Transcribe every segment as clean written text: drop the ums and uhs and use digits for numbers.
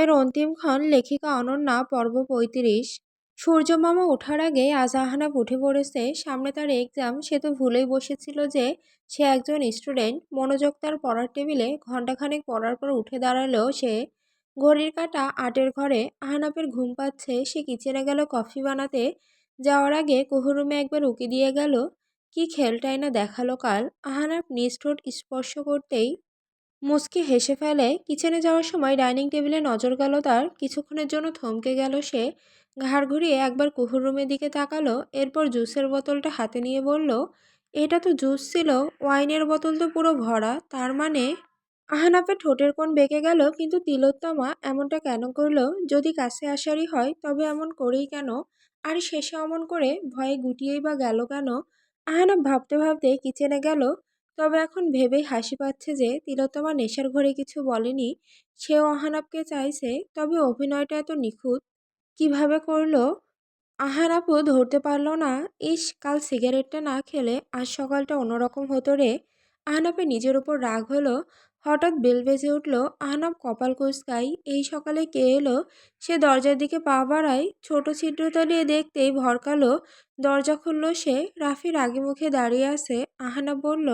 বইয়ের অন্তিমক্ষণ লেখিকা অনন্যা পর্ব ৩৫। সূর্যমামা ওঠার আগে আজ আহানাফ উঠে পড়েছে। সামনে তার এক্সাম। সে তো ভুলেই বসেছিল যে সে একজন স্টুডেন্ট। মনোযোগ তার পড়ার টেবিলে। ঘণ্টাখানেক পড়ার পর উঠে দাঁড়ালো সে। ঘড়ির কাঁটা ৮-এর ঘরে। আহানাফের ঘুম পাচ্ছে। সে কিচেনে গেল কফি বানাতে। যাওয়ার আগে কুহুরুমে একবার উকি দিয়ে গেল। কি খেলটাই না দেখালো কাল। আহানাফ নিজ ঠোঁট স্পর্শ করতেই মুচকি হেসে ফেলে। কিচেনে যাওয়ার সময় ডাইনিং টেবিলে নজর গেল তার। কিছুক্ষণের জন্য থমকে গেল সে। ঘাড় ঘুরিয়ে একবার কুহুর রুমের দিকে তাকালো। এরপর জুসের বোতলটা হাতে নিয়ে বলল, এটা তো জুস ছিল, ওয়াইনের বোতল তো পুরো ভরা, তার মানে। আহানাফের ঠোঁটের কোণ বেঁকে গেল। কিন্তু তিলোত্তমা এমনটা কেন করলো? যদি কাছে আসারই হয় তবে এমন করেই কেন? আর শেষে অমন করে ভয়ে গুটিয়েই বা গেল কেন? আহানাফ ভাবতে ভাবতে কিচেনে গেল। তবে এখন ভেবেই হাসি পাচ্ছে যে তিলোত্তমা নেশার ঘরে কিছু বলেনি। সেও আহানাফকে চাইছে। তবে অভিনয়টা এত নিখুঁত কিভাবে করলো? আহারাপও ধরতে পারল না। ইস, কাল সিগারেটটা না খেলে আজ সকালটা অন্যরকম হতো রে। আহনাফের নিজের উপর রাগ হলো। হঠাৎ বেল বেজে উঠল। আহনাফ কপাল কুঁচকায়। এই সকালে কে এলো? সে দরজার দিকে পা বাড়ায়। ছোট ছিদ্র তলিয়ে দেখতেই ভরকালো। দরজা খুলল সে। রাফি রাগী মুখে দাঁড়িয়ে আছে। আহনাফ বলল,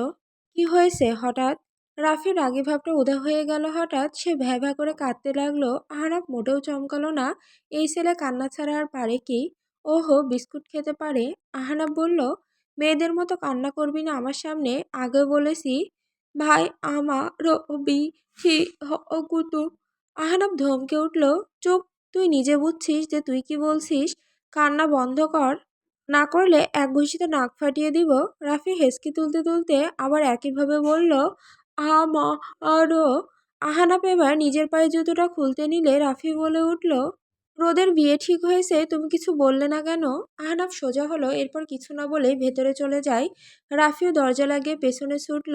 কি হয়েছে হঠাৎ? রাফির রাগী ভাবটা উধাও হয়ে গেল হঠাৎ। সে ভ্যা ভ্যা করে কাঁদতে লাগলো। আহনাফ মোটেও চমকালো না। এই ছেলে কান্না ছাড়া আর পারে কি? ওহো, বিস্কুট খেতে পারে। আহনাফ বলল, মেয়েদের মতো কান্না করবি না আমার সামনে, আগে বলেছি। ভাই রবি হি কুতুব। আহনাফ ধমকে উঠল, চুপ। তুই নিজে বুঝছিস যে তুই কি বলছিস? কান্না বন্ধ কর, না করলে এক ঘুষিতে নাক ফাটিয়ে দিব। রাফি হেসকি তুলতে তুলতে আবার একইভাবে বলল, আরো। আহনাফ এবার নিজের পায়ে জুতোটা খুলতে নিলে রাফি বলে উঠল, রোদের বিয়ে ঠিক হয়েছে, তুমি কিছু বললে না কেন? আহনাফ সোজা হলো। এরপর কিছু না বলেই ভেতরে চলে যায়। রাফিও দরজা লাগিয়ে পেছনে ছুটল।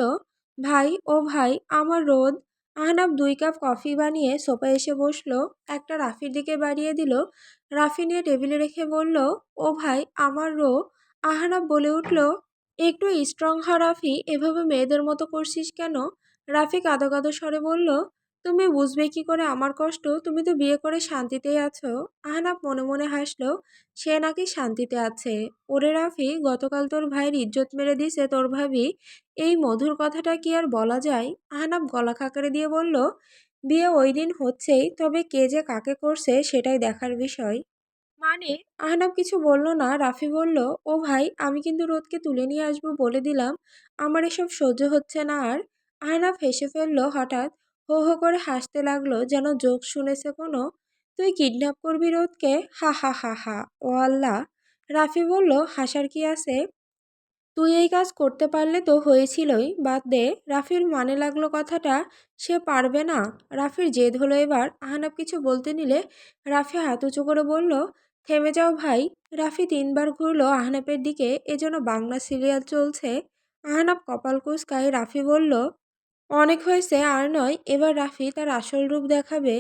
ভাই, ও ভাই, আমার রোদ। আহনাফ 2 কাপ কফি বানিয়ে সোফায় এসে বসলো। একটা রাফির দিকে বাড়িয়ে দিল। রাফি নিয়ে টেবিলে রেখে বলল, ও ভাই, আমার রো। আহনাফ বলে উঠল, একটু স্ট্রং হ রাফি, এভাবে মেয়েদের মতো করছিস কেন? রাফি কাঁদো কাঁদো স্বরে বলল, তুমি বুঝবে কি করে আমার কষ্ট? তুমি তো বিয়ে করে শান্তিতেই আছো। আহনাফ মনে মনে হাসলো। সে নাকি শান্তিতে আছে। ওরে রাফি, গতকাল তোর ভাইয়ের ইজ্জত মেরে দিছে তোর ভাবি। এই মধুর কথাটা কি আর বলা যায়? আহনাফ গলা খাকারে দিয়ে বলল, বিয়ে ওই দিন হচ্ছেই, তবে কে যে কাকে করছে সেটাই দেখার বিষয়। মানে? আহনাফ কিছু বলল না। রাফি বলল, ও ভাই, আমি কিন্তু রোদকে তুলে নিয়ে আসবো বলে দিলাম। আমার এসব সহ্য হচ্ছে না আর। আহনাফ হেসে ফেলল হঠাৎ। হো হো করে হাসতে লাগলো, যেন জোক শুনেছে কোনো। তুই কিডন্যাপ করবি রোদকে? হা হা হা হা, ও আল্লাহ। রাফি বলল, হাসার কি আছে? তুই এই কাজ করতে পারলে তো হয়েছিলই, বাদ দে। রাফির মানে লাগলো কথাটা। সে পারবে না। রাফির জেদ হলো এবার। আহনাফ কিছু বলতে নিলে রাফি হাত উঁচু করে বলল, থেমে যাও ভাই। রাফি 3বার ঘুরলো আহনাফের দিকে। এজন্য বাংলা সিরিয়াল চলছে। আহনাফ কপাল কুঁচকায়। রাফি বলল, অনেক হয়েছে, আর নয়। এবার রাফি তার আসল রূপ দেখাবে।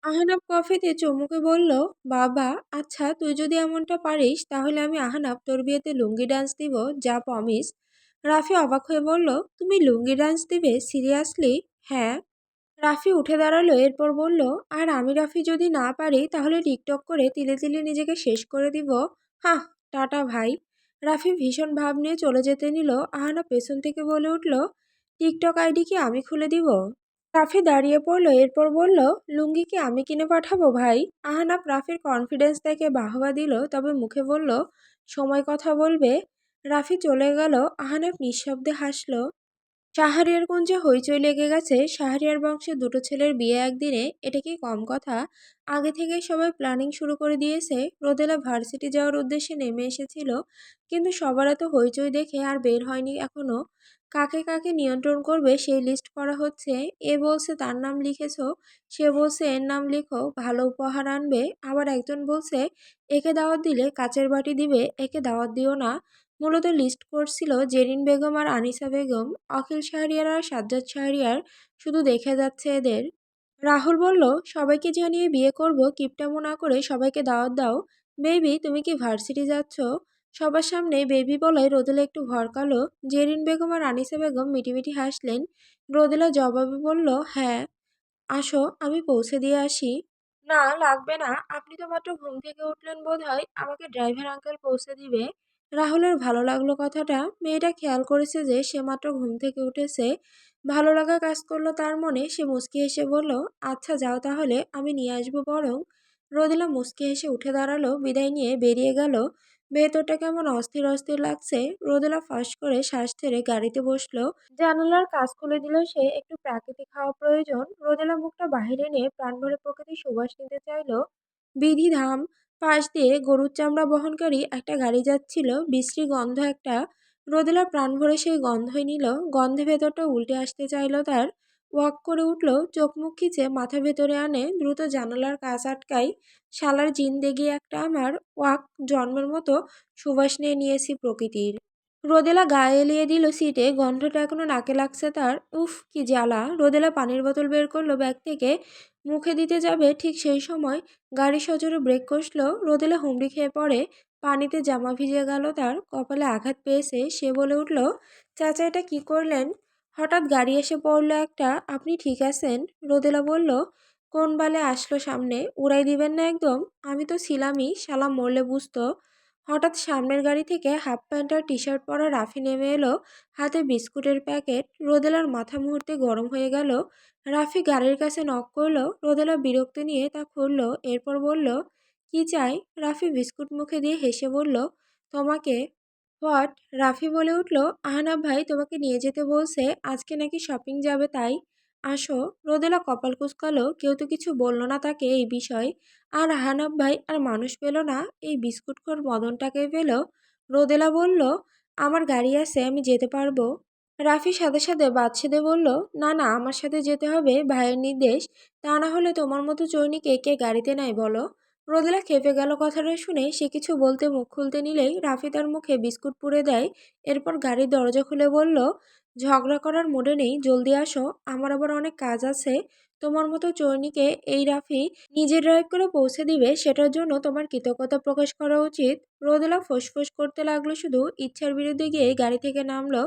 আহনাফ কফিতে চুমুকে বলল, বাবা, আচ্ছা তুই যদি এমনটা পারিস তাহলে আমি আহনাফ তোর বিয়েতে লুঙ্গি ডান্স দিব, যা প্রমিস। রাফি অবাক হয়ে বলল, তুমি লুঙ্গি ডান্স দিবে? সিরিয়াসলি? হ্যাঁ। রাফি উঠে দাঁড়ালো। এরপর বলল, আর আমি রাফি যদি না পারি তাহলে টিকটক করে তিলে তিলে নিজেকে শেষ করে দিব। হাহ, টাটা ভাই। রাফি ভীষণ ভাব নিয়ে চলে যেতে নিল। আহনাফ পেছন থেকে বলে উঠল, টিকটক আইডি কি আমি খুলে দিব? রাফি দাঁড়িয়ে পড়ল। এরপর বলল, লুঙ্গি কি আমি কিনে পাঠাবো ভাই? আহনাফ রাফির কনফিডেন্স দেখে বাহবা দিল, তবে মুখে বলল, সময় কথা বলবে। রাফি চলে গেল। আহনাফ নিঃশব্দে হাসল। শাহরিয়ার কুঞ্জে হইচই লেগে গেছে। শাহরিয়ার বংশের 2 ছেলের বিয়ে একদিনে, এটা কি কম কথা? আগে থেকেই সবাই প্ল্যানিং শুরু করে দিয়েছে। রোদেলা ভার্সিটি যাওয়ার উদ্দেশ্যে নেমে এসেছিল। কিন্তু সবার এত হইচই দেখে আর বের হয়নি এখনো। কাকে কাকে নিয়ন্ত্রণ করবে সেই লিস্ট করা হচ্ছে। এ বলছে তার নাম লিখেছো, সে বলছে এর নাম লিখো, ভালো উপহার আনবে। আবার একজন বলছে, একে দাওয়াত দিলে কাচের বাটি দিবে, একে দাওয়াত দিও না। মূলত লিস্ট করছিল জেরিন বেগম আর আনিসা বেগম। অখিল শাহরিয়ার আর সাজ্জাদ শাহরিয়ার শুধু দেখে যাচ্ছে এদের। রাহুল বলল, সবাইকে জানিয়ে বিয়ে করব, কিপটামো না করে সবাইকে দাওয়াত দাও। বেবি, তুমি কি ভার্সিটি যাচ্ছ? সবার সামনে বেবি বলায় রোদেলা একটু ভরকালো। জেরিন বেগম আর আনিসা বেগম মিটিমিটি হাসলেন। রোদেলা জবাবে বলল, হ্যাঁ। আসো, আমি পৌঁছে দিয়ে আসি। না, লাগবে না। আপনি তো মাত্র ঘুম থেকে উঠলেন বোধহয়। আমাকে ড্রাইভার আঙ্কেল পৌঁছে দিবে। রাহুলের ভালো লাগলো কথাটা। মেয়েটা খেয়াল করেছে যে সে মাত্র ঘুম থেকে উঠেছে। ভালো লাগা কাজ করলো তার মনে। সে মুচকি হেসে বলল, আচ্ছা যাও তাহলে, আমি নিয়ে আসবো বরং। রোদেলা মুচকি হেসে উঠে দাঁড়ালো, বিদায় নিয়ে বেরিয়ে গেল। ভেতরটা কেমন অস্থির অস্থির লাগছে। রোদেলা ফাঁস করে শ্বাস ছেড়ে গাড়িতে বসলো। জানালার কাঁচ খুলে দিল সে। একটু প্রাকৃতিক হাওয়া প্রয়োজন। রোদেলা মুখটা বাহিরে নিয়ে প্রাণ ভরে প্রকৃতির সুবাস নিতে চাইল। বিধি ধাম পাশ দিয়ে গরুর চামড়া বহনকারী একটা গাড়ি যাচ্ছিল। বিশ্রী গন্ধ একটা। রোদেলা প্রাণ ভরে সেই গন্ধই নিল। গন্ধে ভেতরটা উল্টে আসতে চাইল তার। ওয়াক করে উঠল, চোখ মুখ খিচে মাথা ভেতরে আনে, দ্রুত জানালার কাঁচ আটকাই। শালার জিন্দেগি একটা আমার। ওয়াক, জন্মের মতো সুবাস নিয়ে নিয়েছি প্রকৃতির। রোদেলা গায়ে এলিয়ে দিল সিটে। গন্ধটা এখনো নাকে লাগছে তার। উফ কি জ্বালা। রোদেলা পানির বোতল বের করলো ব্যাগ থেকে, মুখে দিতে যাবে ঠিক সেই সময় গাড়ি সজোরে ব্রেক কষলো। রোদেলা হুমড়ি খেয়ে পড়ে। পানিতে জামা ভিজে গেল তার। কপালে আঘাত পেয়েছে। সে বলে উঠল, চাচা এটা কি করলেন? হঠাৎ গাড়ি এসে পড়লো একটা। আপনি ঠিক আছেন? রোদেলা বলল, কোন বালে আসলো সামনে? উড়াই দিবেন না একদম? আমি তো ছিলামই, শালা মরলে বুঝতো। হঠাৎ সামনের গাড়ি থেকে হাফ প্যান্ট আর টি শার্ট পরা রাফি নেমে এলো, হাতে বিস্কুটের প্যাকেট। রোদেলার মাথা মুহূর্তে গরম হয়ে গেল। রাফি গাড়ির কাছে নক করলো। রোদেলা বিরক্তি নিয়ে তা খুললো। এরপর বলল, কি চাই? রাফি বিস্কুট মুখে দিয়ে হেসে বলল, তোমাকে। হোয়াট? রাফি বলে উঠল, আহনাব ভাই তোমাকে নিয়ে যেতে বলছে, আজকে নাকি শপিং যাবে তাই। আসো। রোদেলা কপাল কুঁচকালো। কেউ তো কিছু বলল না তাকে এই বিষয়। আর আহনাব ভাই আর মানুষ পেল না, এই বিস্কুটখোর মদনটাকে পেল। রোদেলা বলল, আমার গাড়ি আছে, আমি যেতে পারবো। রাফি সাথে সাথে বাদ সেধে বলল, না না, আমার সাথে যেতে হবে, ভাইয়ের নির্দেশ। তা না হলে তোমার মতো চৈনিকে কে গাড়িতে নেয় বলো? রোদেলা খেপে গেল কথাটা শুনে। সে কিছু বলতে মুখ খুলতে নিলেই রাফি তার মুখে বিস্কুট পুড়ে দেয়। এরপর গাড়ির দরজা খুলে বলল, ঝগড়া করার মুডে নেই, জলদি আসো, আমার আবার অনেক কাজ আছে। তোমার মতো চৈনিকে এই রাফি নিজে ড্রাইভ করে পৌঁছে দিবে, সেটার জন্য তোমার কৃতজ্ঞতা প্রকাশ করা উচিত। রোদেলা ফোঁস করতে লাগলো শুধু। ইচ্ছার বিরুদ্ধে গিয়ে গাড়ি থেকে নামলো।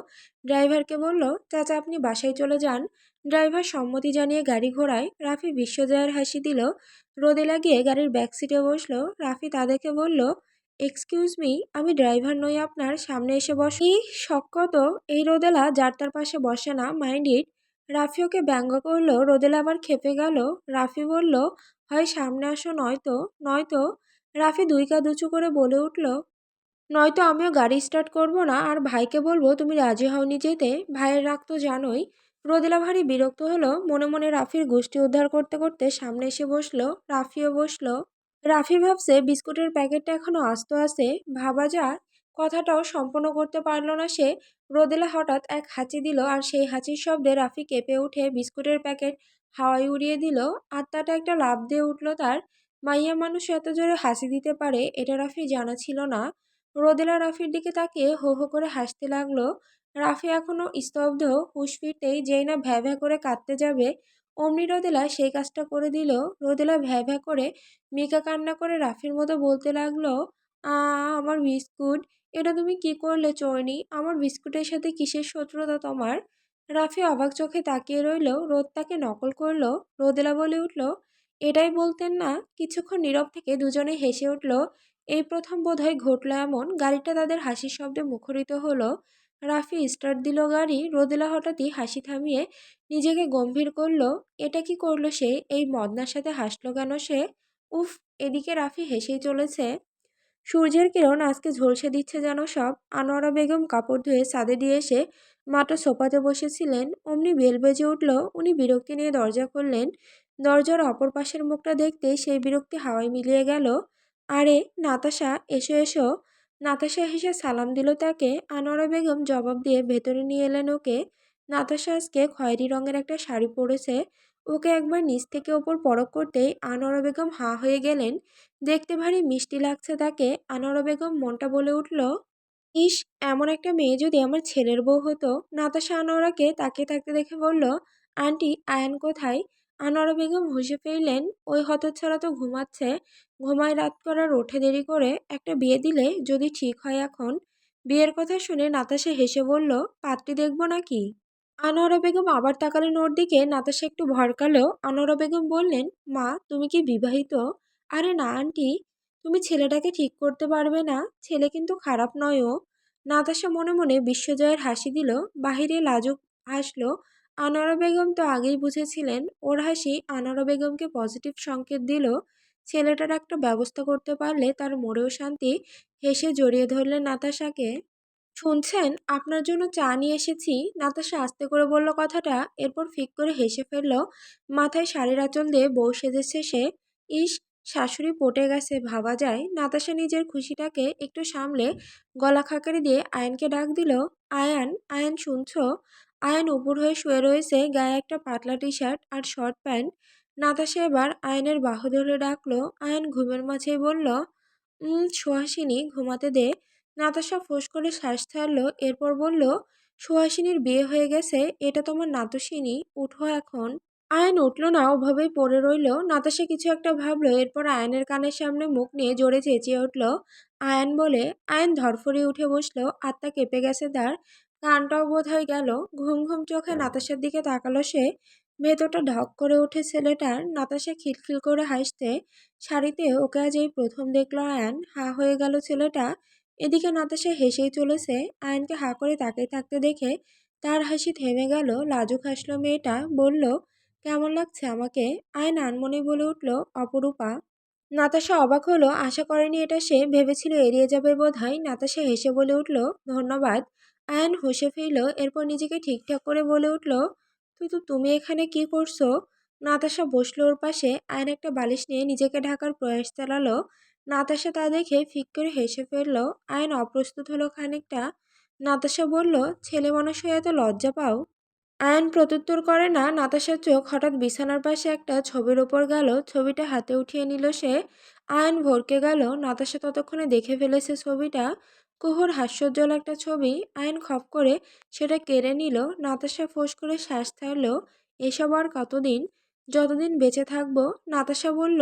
ড্রাইভারকে বলল, চাচা আপনি বাসায় চলে যান। ড্রাইভার সম্মতি জানিয়ে গাড়ি ঘোরায়। রাফি বিশ্বজয়ের হাসি দিল। রোদেলা গিয়ে গাড়ির ব্যাক সিটে বসলো। রাফি তা দেখে বলল, এক্সকিউজ মি, আমি ড্রাইভার নই আপনার, সামনে এসে বস। কি শক্ত তো এই রোদেলা, যার তার পাশে বসে না, মাইন্ড ইট। রাফি ওকে ব্যঙ্গ করলো। রোদেলা আবার খেপে গেল। রাফি বলল, হয় সামনে আসো, নয়তো নয়তো। রাফি দুই কাঁধ উঁচু করে বলে উঠল, নয়তো আমিও গাড়ি স্টার্ট করব না, আর ভাইকে বলবো তুমি রাজি হওনি যেতে। ভাইয়ের রাগ তো জানোই। রোদেলা ভারী বিরক্ত হলো। মনে মনে রাফির গোষ্ঠী উদ্ধার করতে করতে সামনে এসে বসলো। রাফিও বসলো। রাফি ভাবছে বিস্কুটের প্যাকেটটা এখনো আস্ত আছে। ভাবা যায়, কথাটাও সম্পূর্ণ করতে পারলো না সে। রোদেলা হঠাৎ এক হাঁচি দিল, আর সেই হাঁচির শব্দে রাফি কেঁপে উঠে বিস্কুটের প্যাকেট হাওয়ায় উড়িয়ে দিল। আত্মাটা একটা লাফ দিয়ে উঠল তার। মাইয়া মানুষ এত জোরে হাসি দিতে পারে, এটা রাফি জানা ছিল না। রোদেলা রাফির দিকে তাকিয়ে হো হো করে হাসতে লাগলো। রাফি এখনো স্তব্ধ। হুঁশ ফিরতেই যেই না ভ্যা ভ্যা করে কাঁদতে যাবে, অমনি রোদেলা সেই কাজটা করে দিল। রোদেলা ভ্যা ভ্যা করে মিকা কান্না করে রাফির মতো বলতে লাগলো, আ আমার বিস্কুট, এটা তুমি কি করলে চোরনি? আমার বিস্কুটের সাথে কিসের শত্রুতা তোমার? রাফি অবাক চোখে তাকিয়ে রইল। রোদ তাকে নকল করলো। রোদেলা বলে উঠল, এটাই বলতেন না? কিছুক্ষণ নীরব থেকে দুজনে হেসে উঠল। এই প্রথম বোধহয় ঘটল এমন। গাড়িটা তাদের হাসির শব্দে মুখরিত হলো। রাফি স্টার্ট দিল গাড়ি। রোদেলা হঠাৎই হাসি থামিয়ে নিজেকে গম্ভীর করলো। এটা কি করলো সে? এই মদনার সাথে হাসলো কেন সে? উফ। এদিকে রাফি হেসেই চলেছে। সূর্যের কিরণ আজকে ঝলসে দিচ্ছে যেন সব। আনোয়ারা বেগম কাপড় ধুয়ে ছাদে দিয়ে এসে মাত্র সোফাতে বসেছিলেন, অমনি বেল বেজে উঠল। উনি বিরক্তি নিয়ে দরজা খুললেন। দরজার অপর পাশের মুখটা দেখতে সেই বিরক্তি হাওয়ায় মিলিয়ে গেল। আরে নাতাশা, এসো এসো। নাতাশা হেসে সালাম দিল তাকে। আনোয়ারা বেগম জবাব দিয়ে ভেতরে নিয়ে এলেন ওকে। নাতাশা আজকে খয়েরি রঙের একটা শাড়ি পরেছে। ওকে একবার নিচ থেকে ওপর পরখ করতেই আনোয়ারা বেগম হাঁ হয়ে গেলেন। দেখতে ভারী মিষ্টি লাগছে তাকে। আনোয়ারা বেগম মনটা বলে উঠল, ইস, এমন একটা মেয়ে যদি আমার ছেলের বউ হতো। নাতাশা আনোয়ারাকে তাকিয়ে থাকতে দেখে বলল, আন্টি আয়ান কোথায়? আনোয়ারা বেগম হুঁশে ফিরলেন। ওই হতচ্ছাড়া তো ঘুমাচ্ছে। ঘুমায় রাত করার, ওঠে দেরি করে। একটা বিয়ে দিলে যদি ঠিক হয় এখন। বিয়ের কথা শুনে নাতাশা হেসে বলল, পাত্রী দেখব নাকি? আনোয়ারা বেগম আবার তাকালেন ওর দিকে। নাতাশা একটু ভড়কালো। আনোয়ারা বেগম বললেন, মা তুমি কি বিবাহিত? আরে না আন্টি। তুমি ছেলেটাকে ঠিক করতে পারবে না? ছেলে কিন্তু খারাপ নয় ও। নাতাশা মনে মনে বিশ্বজয়ের হাসি দিল। বাহিরে লাজুক হাসলো। আনোয়ারা বেগম তো আগেই বুঝেছিলেন ওর হাসি আনোয়ারা বেগমকে পজিটিভ সংকেত দিল। ছেলেটার একটা ব্যবস্থা করতে পারলে তার মনেও শান্তি। হেসে জড়িয়ে ধরলেন নাতাশাকে। শুনছেন, আপনার জন্য চা নিয়ে এসেছি। নাতাশা আস্তে করে বলল কথাটা, এরপর ফিক করে হেসে ফেলল। মাথায় শাড়ির আঁচল দিয়ে বউ সেজেছে সে। ইস, শাশুড়ি পটে গেছে ভাবা যায়। নাতাশা নিজের খুশিটাকে একটু সামলে গলা খাকারি দিয়ে আয়ানকে ডাক দিল। আয়ান, আয়ান শুনছো? আয়ান উপর হয়ে শুয়ে রয়েছে, গায়ে একটা পাতলা টি শার্ট আর শর্ট প্যান্ট। নাতাশা এবার আয়ানের বাহু ধরে ডাকলো। আয়ান ঘুমের মাঝেই বলল, সুহাসিনী ঘুমাতে দে। নাতাশা ফোঁস করে শ্বাস ছাড়ল। এরপর বলল, সুহাসিনীর বিয়ে হয়ে গেছে, এটা তোমার নাতসিনী, উঠো এখন। আয়ান উঠল না, ওভাবেই পড়ে রইল। নাতাশা কিছু একটা ভাবলো, এরপর আয়ানের কানের সামনে মুখ নিয়ে জোরে চেঁচিয়ে উঠল, আয়ান বলে। আয়ান ধরফরিয়ে উঠে বসলো, আত্মা কেঁপে গেছে তার। কানটাও বোধ হয় গেল। ঘুম ঘুম চোখে নাতাশার দিকে তাকালো সে। ভেতরটা ঢক করে ওঠে ছেলেটার। নাতাশা খিলখিল করে হাসতে। শাড়িতে ওকে আজ এই প্রথম দেখলো আয়ান। হা হয়ে গেল ছেলেটা। এদিকে নাতাশা হেসেই চলেছে। আয়ানকে হা করে তাকিয়ে থাকতে দেখে তার হাসি থেমে গেল। লাজুক হাসলো মেয়েটা। বলল, কেমন লাগছে আমাকে? আয়ান আনমনে বলে উঠল, অপরূপা। নাতাশা অবাক হলো, আশা করেনি এটা সে। ভেবেছিল এড়িয়ে যাবে বোধহয়। নাতাশা হেসে বলে উঠল, ধন্যবাদ। আয়ান হেসে ফেলল। এরপর নিজেকে ঠিকঠাক করে বলে উঠল, তুমি এখানে কি করছো? নাতাশা বসলো ওর পাশে। আয়ান একটা বালিশ নিয়ে নিজেকে ঢাকার প্রয়াস চালালো। নাতাশা তা দেখে ফিক করে হেসে ফেলল। আয়ান অপ্রস্তুত হলো খানিকটা। নাতাশা বলল, ছেলে মানুষ হয়ে এত লজ্জা পাও? আয়ান প্রত্যুত্তর করে না। নাতাশার চোখ হঠাৎ বিছানার পাশে একটা ছবির ওপর গেল। ছবিটা হাতে উঠিয়ে নিল সে। আয়ান ভরকে গেল। নাতাশা ততক্ষণে দেখে ফেলেছে ছবিটা। কুহুর হাস্যোজ্জ্বল একটা ছবি। আয়ান খপ করে সেটা কেড়ে নিল। নাতাশা ফোঁস করে শ্বাস ছাড়ল। এসব আর কতদিন? যতদিন বেঁচে থাকবো। নাতাশা বলল,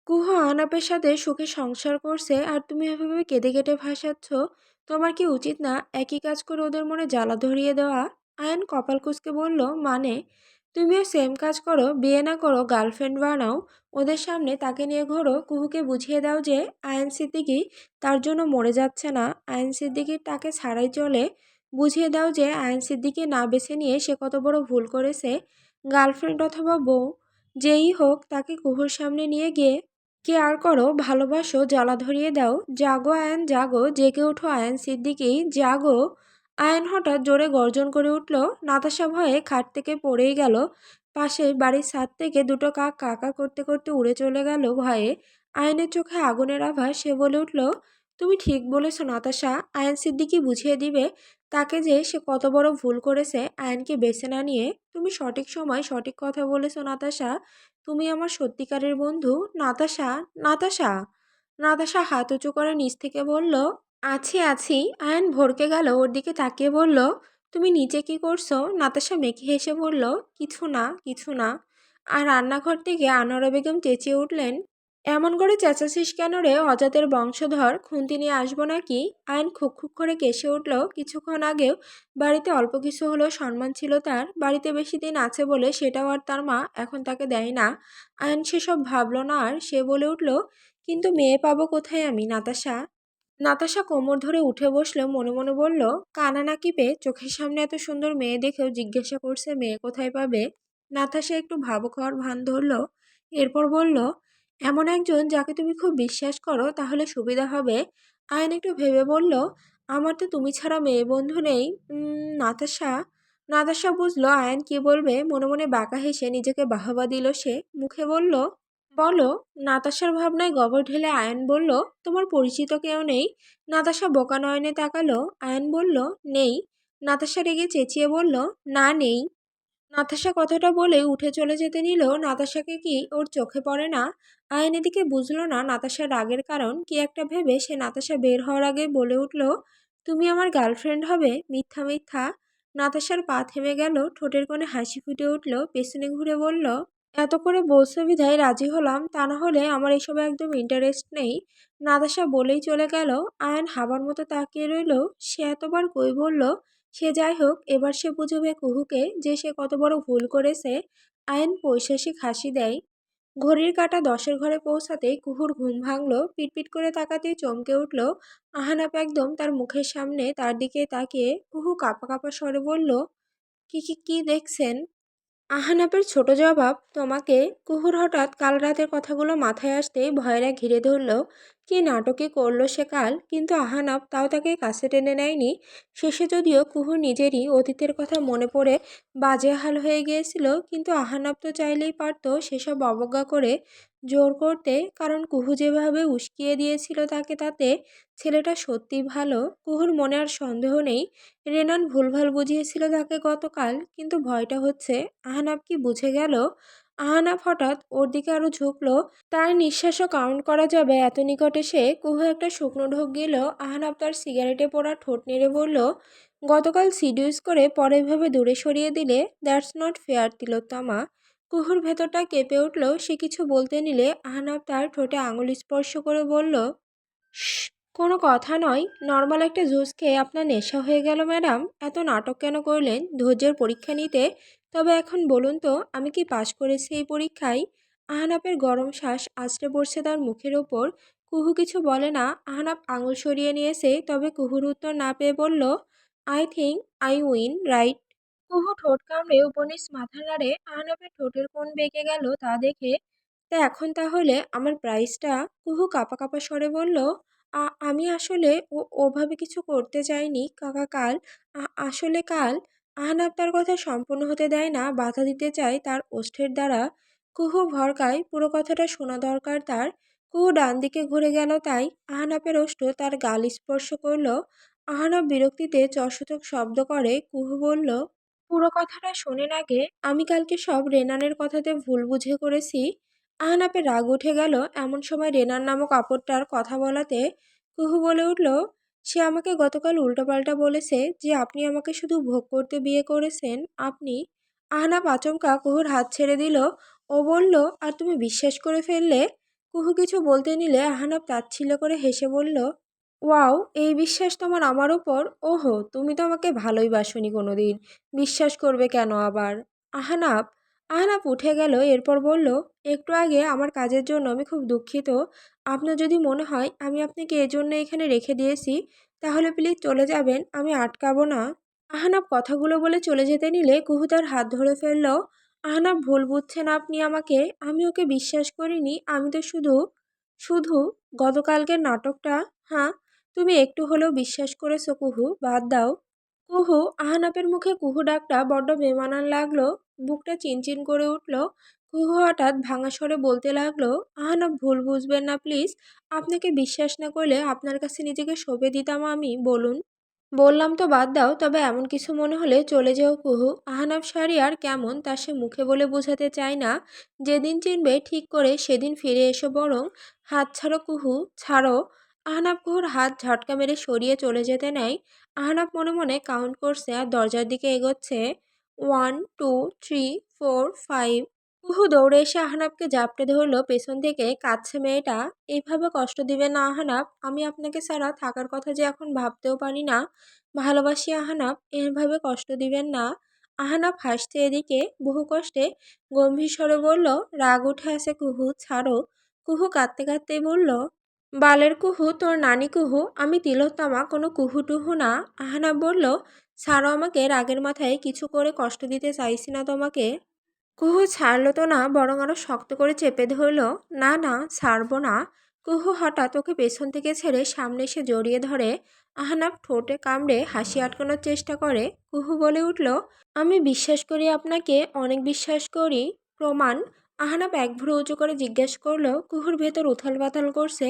কুহু আনাপের সাথে সুখে সংসার করছে আর তুমি এভাবে কেঁদে কেটে ভাসাচ্ছ। তোমার কি উচিত না একই কাজ করে ওদের মনে জ্বালা ধরিয়ে দেওয়া? আয়ন কপাল কুঁচকে বলল, মানে? তুমিও সেম কাজ করো, বিয়ে না করো, গার্লফ্রেন্ড বানাও, ওদের সামনে তাকে নিয়ে ঘোরো। কুহুকে বুঝিয়ে দাও যে আয়ন সিদ্দিকী তার জন্য মরে যাচ্ছে না, আয়ন সিদ্দিকীর তাকে ছাড়াই চলে। বুঝিয়ে দাও যে আয়ন সিদ্দিকী না বেছে নিয়ে সে কত বড় ভুল করেছে। গার্লফ্রেন্ড অথবা বউ যেই হোক, তাকে কুহুর সামনে নিয়ে গিয়ে কেয়ার করো, ভালোবাসো, জ্বালা ধরিয়ে দাও। জাগো আয়ান জাগো, জেগে ওঠো আয়ান সিদ্দিকী, জাগো। আয়ান হঠাৎ জোরে গর্জন করে উঠল। নাতাশা ভয়ে খাট থেকে পড়েই গেল। পাশে বাড়ির ছাদ থেকে দুটো কাক কাকা করতে করতে উড়ে চলে গেল ভয়ে। আয়নের চোখে আগুনের আভা। সে বলে উঠল, তুমি ঠিক বলেছ নাতাশা। আয়ান সিদ্দিকী বুঝিয়ে দিবে তাকে যে সে কত বড় ভুল করেছে আয়নকে বেছে না নিয়ে। তুমি সঠিক সময় সঠিক কথা বলেছ নাতাশা। তুমি আমার সত্যিকারের বন্ধু। নাতাশা, নাতাশা। নাতাশা হাত উঁচু করে নিচ থেকে বলল, আছি আছি। আয়ান ভড়কে গেল। ওর দিকে তাকিয়ে বলল, তুমি নিচে কি করছো? নাতাশা মেখে হেসে বলল, কিছু না, কিছু না। আর রান্নাঘর থেকে আনোয়ারা বেগম চেঁচিয়ে উঠলেন, এমন করে চেঁচাছিস কেন রে অজাতের বংশধর? খুন্তি নিয়ে আসবো নাকি? আয়ন খুক খুক করে কেসে উঠল। কিছুক্ষণ আগেও বাড়িতে অল্প কিছু হলেও সম্মান ছিল তার। বাড়িতে বেশি দিন আছে বলে সেটাও আর তার মা এখন তাকে দেয় না। আয়ন সেসব ভাবল না আর। সে বলে উঠল, কিন্তু মেয়ে পাবো কোথায় আমি নাতাশা? নাতাশা কোমর ধরে উঠে বসলো। মনে মনে বলল, কানা নাকি পেয়ে চোখের সামনে এত সুন্দর মেয়ে দেখেও জিজ্ঞাসা করছে মেয়ে কোথায় পাবে। নাতাশা একটু ভাবুক হওয়ার ভান ধরল। এরপর বলল, এমন একজন যাকে তুমি খুব বিশ্বাস করো, তাহলে সুবিধা হবে। আয়ন একটু ভেবে বলল, আমার তো তুমি ছাড়া মেয়ে বন্ধু নেই। নাতাশা। নাতাশা বুঝলো আয়ন কি বলবে। মনে মনে বাঁকা হেসে নিজেকে বাহবা দিল সে। মুখে বলল, বলো। নাতাশার ভাবনায় গোবর ঢেলে আয়ন বলল, তোমার পরিচিত কেউ নেই? নাতাশা বোকা নয়নে তাকালো। আয়ন বলল, নেই। নাতাশা রেগে চেঁচিয়ে বলল, না নেই। নাতাশা কথাটা বলে উঠে চলে যেতে নিল। নাতাশাকে কি ওর চোখে পড়ে না? আয়ন এদিকে বুঝলো না নাতাশার রাগের কারণ কি। একটা ভেবে সে নাতাশা বের হওয়ার আগে বলে উঠল, তুমি আমার গার্লফ্রেন্ড হবে? মিথ্যা মিথ্যা। নাতাশার পা থেমে গেল। ঠোঁটের কোণে হাসি ফুটে উঠল। পেছনে ঘুরে বলল, এত করে বলছো বিধায় রাজি হলাম, তা না হলে আমার এসবে একদম ইন্টারেস্ট নেই। নাতাশা বলেই চলে গেল। আয়ন হাবার মতো তাকিয়ে রইল। সে এতবার কই বলল, সে যাই হোক, এবার সে বুঝবে কুহুকে যে সে কত বড় ভুল করেছে। আয়ন পৈশাসিক হাসি দেয়। ঘড়ির কাঁটা 10-এর ঘরে পৌঁছাতেই কুহুর ঘুম ভাঙল। পিটপিট করে তাকাতেই চমকে উঠল। আহানাপ একদম তার মুখের সামনে, তার দিকে তাকিয়ে কুহু কাঁপা কাঁপা স্বরে বলল, কি কি কি দেখছেন? আহানাপের ছোট জবাব, তোমাকে। কুহুর হঠাৎ কাল রাতের কথাগুলো মাথায় আসতেই ভয়েরা ঘিরে ধরল। কি নাটকই করলো সে কাল, কিন্তু আহানাপ তাও তাকে কাছে টেনে নেয়নি। শেষে যদিও কুহুর নিজেরই অতীতের কথা মনে পড়ে বাজে হাল হয়ে গিয়েছিল, কিন্তু আহানাপ তো চাইলেই পারতো সেসব অবজ্ঞা করে জোর করতে, কারণ কুহু যেভাবে উস্কিয়ে দিয়েছিল তাকে, তাতে ছেলেটা সত্যিই ভালো। কুহুর মনে আর সন্দেহ নেই রেনান ভুলভাল বুঝিয়েছিল তাকে গতকাল, কিন্তু ভয়টা হচ্ছে আহনাব কি বুঝে গেল। আহনাব হঠাৎ ওর দিকে আরো ঝুঁকলো। তার নিঃশ্বাসও কাউন্ট করা যাবে এত নিকটে সে। কুহু একটা শুকনো ঢোক গেল। আহনাব তার সিগারেটে পোড়া ঠোঁট নেড়ে বলল, গতকাল সিডিউস করে পরে ভেবে দূরে সরিয়ে দিলে, দ্যাটস নট ফেয়ার তিলোত্তমা। কুহুর ভেতরটা কেঁপে উঠল। সে কিছু বলতে নিলে আহনাব তার ঠোঁটে আঙুল স্পর্শ করে বলল, শ্, কোনো কথা নয়, নর্মাল একটা জুস খেয়ে আপনার নেশা হয়ে গেল ম্যাডাম। এত নাটক কেন করলেন ধৈর্যের পরীক্ষা নিতে? তবে এখন বলুন তো, আমি কি পাশ করেছি এই পরীক্ষায়? আহনাপের গরম শ্বাস আছড়ে পড়ছে তার মুখের ওপর। কুহু কিছু বলে না। আহনাপ আঙুল সরিয়ে নিয়েছে, তবে কুহুর উত্তর না পেয়ে বলল, I think I win, right? কুহু ঠোঁট কামড়ে উপনিষ মাথা নাড়ে। আহনাপের ঠোঁটের কোণ বেঁকে গেল তা দেখে। তা এখন তাহলে আমার প্রাইসটা? কুহু কাঁপা কাঁপা স্বরে বলল, আমি আসলে ওভাবে কিছু করতে চাইনি কাকা কাল। আসলে কাল। আহনাব তার কথা সম্পূর্ণ হতে দেয় না, বাধা দিতে চায় তার ওষ্ঠের দ্বারা। কুহু ভরকায়, পুরো কথাটা শোনা দরকার তার। কুহু ডান দিকে ঘুরে গেল, তাই আহনাবের ওষ্ঠ তার গাল স্পর্শ করল। আহনাব বিরক্তিতে চশতক শব্দ করে। কুহু বলল, পুরো কথাটা শোনেন আগে। আমি কালকে সব রেনানের কথাতে ভুল বুঝে করেছি। আহনাপের রাগ উঠে গেল এমন সময় রেনান নামক আপদটার কথা বলাতে। কুহু বলে উঠল, সে আমাকে গতকাল উল্টোপাল্টা বলেছে যে আপনি আমাকে শুধু ভোগ করতে বিয়ে করেছেন। আপনি? আহনাপ আচমকা কুহুর হাত ছেড়ে দিল। ও বলল, আর তুমি বিশ্বাস করে ফেললে? কুহু কিছু বলতে নিলে আহনাপ তাচ্ছিল্য করে হেসে বলল, ওয়াও, এই বিশ্বাস তোমার আমার ওপর? ওহো, তুমি তো আমাকে ভালোই বাসনি কোনোদিন। বিশ্বাস করবে কেন আবার? আহনাব। আহনাব উঠে গেল। এরপর বলল, একটু আগে আমার কাজের জন্য আমি খুব দুঃখিত। আপনার যদি মনে হয় আমি আপনাকে এজন্য এখানে রেখে দিয়েছি, তাহলে প্লিজ চলে যাবেন, আমি আটকাবো না। আহনাব কথাগুলো বলে চলে যেতে নিলে কুহু তার হাত ধরে ফেলল। আহনাব, ভুল বুঝছেন আপনি আমাকে। আমি ওকে বিশ্বাস করিনি। আমি তো শুধু শুধু গতকালকের নাটকটা। হ্যাঁ, তুমি একটু হলেও বিশ্বাস করেছো কুহু, বাদ দাও। কুহু। আহনাপের মুখে কুহু ডাকটা বড্ড বেমানান লাগলো। বুকটা চিনচিন করে উঠল। কুহু হঠাৎ ভাঙা স্বরে বলতে লাগলো, আহনাপ ভুল বুঝবেন না প্লিজ। আপনাকে বিশ্বাস না করলে আপনার কাছে নিজেকে সঁপে দিতাম আমি, বলুন। বললাম তো বাদ দাও, তবে এমন কিছু মনে হলে চলে যাও কুহু। আহনাব আর কেমন তা সে মুখে বলে বোঝাতে চায় না। যেদিন চিনবে ঠিক করে সেদিন ফিরে এসো বরং। হাত ছাড়ো কুহু, ছাড়ো। আহনাব কুহুর হাত ঝটকা মেরে সরিয়ে চলে যেতে নেয়। আহনাব মনে মনে কাউন্ট করছে আর দরজার দিকে এগোচ্ছে। 1, 2, 3, 4, 5। কুহু দৌড়ে এসে আহনাবকে জাপটে ধরলো পেছন থেকে। কাঁদছে মেয়েটা। এইভাবে কষ্ট দিবে না আহনাব। আমি আপনাকে ছাড়া থাকার কথা যে এখন ভাবতেও পারি না। ভালোবাসি আহনাব, এভাবে কষ্ট দিবেন না। আহনাব হাসছে এদিকে বহু কষ্টে। গম্ভীর স্বরে বলল, রাগ উঠে আসে কুহু, ছাড়ো। কুহু কাঁদতে কাঁদতেই বলল, বালের কুহু, তোর নানি কুহু, আমি তিলোত্তমা, কোনো কুহু টুহু না। আহনাব বলল, ছাড়ো আমাকে, রাগের মাথায় কিছু করে কষ্ট দিতে চাইছি না তোমাকে। কুহু ছাড়ল তো না, বরং আরো শক্ত করে চেপে ধরল। না না, ছাড়বো না। কুহু হঠাৎ ওকে পেছন থেকে ছেড়ে সামনে এসে জড়িয়ে ধরে। আহনাব ঠোঁটে কামড়ে হাসি আটকানোর চেষ্টা করে। কুহু বলে উঠল, আমি বিশ্বাস করি আপনাকে, অনেক বিশ্বাস করি। প্রমাণ? আহনাব এক ভ্রু উঁচু করে জিজ্ঞেস করলো। কুহুর ভেতর উথাল পাথাল করছে।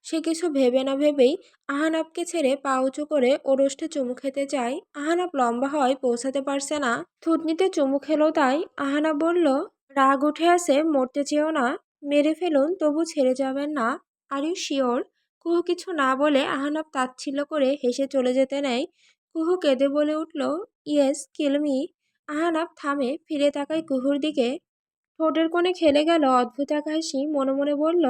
সে কিছু ভেবে না ভেবেই আহনাবকে ছেড়ে পা উঁচু করে ওর ওষ্ঠে চুমু খেতে চায়। আহনাব লম্বা হওয়ায় পৌঁছাতে পারছে না। থুতনিতে চুমু খেলো তাই। আহনাব বলল, রাগ উঠে আসে, মরতে চেয়েও না। মেরে ফেলুন, তবু ছেড়ে যাবেন না। Are you sure? কুহু কিছু না বলে আহনাব তাচ্ছিল্য করে হেসে চলে যেতে নেয়। কুহু কেঁদে বলে উঠল, ইয়েস, কিল মি। আহনাব থামে, ফিরে তাকায় কুহুর দিকে। ঠোঁটের কোণে খেলে গেল অদ্ভুত এক হাসি। মনে মনে বলল,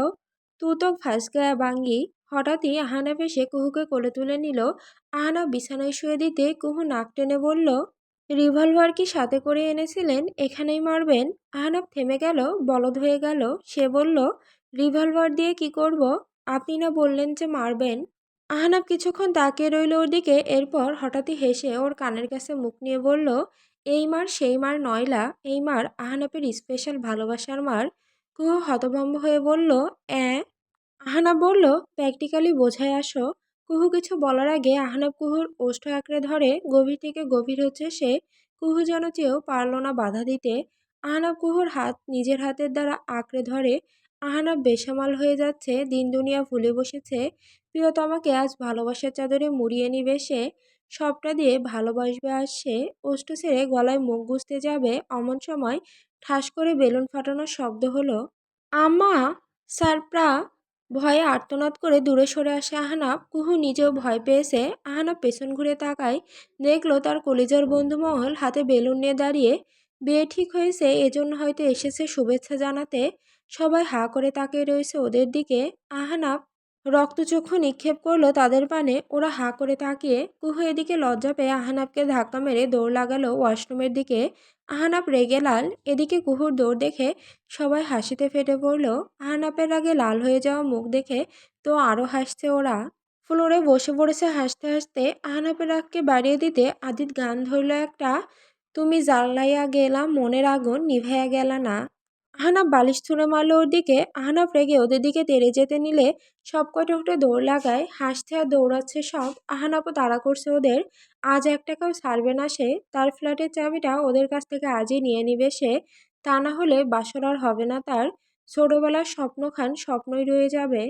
তুতক ফাঁস গায়া বাঙ্গি। হঠাৎই আহনাফ এসে কুহুকে কোলে তুলে নিল। আহনাফ বিছানায় শুয়ে দিতে কুহু নাক টেনে বলল, রিভলভার কি সাথে করে এনেছিলেন? এখানেই মারবেন? আহনাফ থেমে গেল, বলদ হয়ে গেল। সে বলল, রিভলভার দিয়ে কি করব? আপনি না বললেন যে মারবেন? আহনাফ কিছুক্ষণ তাকিয়ে রইল ওর দিকে, এরপর হঠাৎই হেসে ওর কানের কাছে মুখ নিয়ে বলল, এই মার সেই মার নয়লা, এই মার আহনাফের স্পেশাল ভালোবাসার মার। কুহু হতভম্ব হয়ে বলল, অ্যাঁ? আহনাফ বলল, প্র্যাকটিক্যালি বোঝায় আসো। কুহু কিছু বলার আগে আহনাফ কুহুর ওষ্ঠ আঁকড়ে ধরে গভীর থেকে গভীর হচ্ছে সে। কুহু যেন চেয়েও পারল না বাধা দিতে। আহনাফ কুহুর হাত নিজের হাতের দ্বারা আঁকড়ে ধরে। আহনাফ বেসামাল হয়ে যাচ্ছে, দিন দুনিয়া ভুলে বসেছে। প্রিয়তমাকে আজ ভালোবাসার চাদরে মুড়িয়ে নিবে সে। সবটা দিয়ে ভালোবাসবে আজ সে। ওষ্ঠ ছেড়ে গলায় মুখ গুজতে যাবে, অমন সময় ঠাস করে বেলুন ফাটানোর শব্দ হলো। আম্মা! সারপ্রা! ভয়ে আর্তনাদ করে দূরে সরে আসে আহনাফ। কুহু নিজেও ভয় পেয়েছে। আহনাফ পেছন ঘুরে তাকায়, দেখলো তার কলিজার বন্ধু মহল হাতে বেলুন নিয়ে দাঁড়িয়ে। বিয়ে ঠিক হয়েছে, এজন্য হয়তো এসেছে শুভেচ্ছা জানাতে। সবাই হাঁ করে তাকিয়ে রয়েছে ওদের দিকে। আহনাফ রক্তচক্ষু নিক্ষেপ করলো তাদের পানে। ওরা হাঁ করে তাকিয়ে। কুহু এদিকে লজ্জা পেয়ে আহনাফকে ধাক্কা মেরে দৌড় লাগালো ওয়াশরুমের দিকে। আহনাফ রেগে লাল। এদিকে কুহুর দৌড় দেখে সবাই হাসিতে ফেটে পড়ল। আহনাফের আগে লাল হয়ে যাওয়া মুখ দেখে তো আরও হাসছে ওরা। ফ্লোরে বসে পড়েছে হাসতে হাসতে। আহনাফের রাগকে বাড়িয়ে দিতে আদিত গান ধরল একটা, তুমি জ্বালাইয়া গেলা মনের আগুন নিভাইয়া গেলা না। আহনাফ বালিশ ছুঁড়ে মারল ওর দিকে। আহনাফ রেগে ওদের দিকে তেড়ে যেতে নিলে সব কটা উঠে দৌড় লাগায়। হাসছে আর দৌড়াচ্ছে সব। আহনাফও তাড়া করছে ওদের। আজ এক টাকাও ছাড়বে না সে। তার ফ্ল্যাটের চাবিটা ওদের কাছ থেকে আজই নিয়ে নিবে সে। তা না হলে বাসর আর হবে না তার। ছোটবেলার স্বপ্নখান স্বপ্নই রয়ে যাবে।